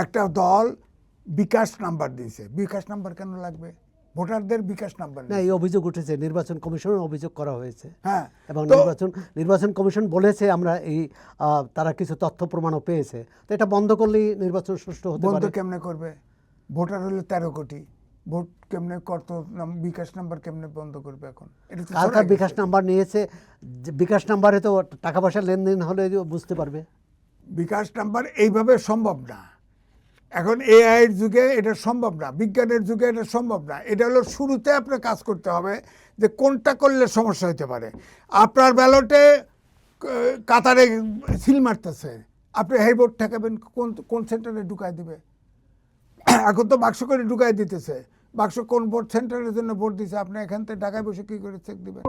একটা দল বিকাশ নাম্বার দিয়েছে। বিকাশ নাম্বার কেন লাগবে? ভোটারদের বিকাশ নাম্বার না, এই অভিযোগ উঠেছে, নির্বাচন কমিশনের অভিযোগ করা হয়েছে। হ্যাঁ, এবং তো নির্বাচন কমিশন বলেছে আমরা এই তারা কিছু তথ্য প্রমাণও পেয়েছে। তো এটা বন্ধ করলেই নির্বাচন সুষ্ঠু হতে বন্ধ পারে। কেমনে করবে? ভোটার হলো 13 কোটি, ভোট কেমনে করতো? বিকাশ নাম্বার কেমনে বন্ধ করবে এখন? এটা তো কার ছড়াই কার গেছে। বিকাশ নাম্বার নিয়েছে, বিকাশ নাম্বারে তো টাকা পয়সার লেনদেন হলে বুঝতে পারবে। বিকাশ নাম্বার এইভাবে সম্ভব না। এখন এআইয়ের যুগে এটা সম্ভব না, বিজ্ঞানের যুগে এটা সম্ভব না। এটা হলো শুরুতে আপনার কাজ করতে হবে যে কোনটা করলে সমস্যা হতে পারে। আপনার ব্যালটে কাতারে সিল মারতেছে, আপনি হেই ভোট ঠেকাবেন কোন সেন্টারে ঢুকাই দিবে? এখন তো বাক্স করে ঢুকাই দিতেছে। বাক্স কোন ভোট সেন্টারের জন্য ভোট দিছে, আপনি এখান থেকে ঢাকায় বসে কী করে চেক দিবেন?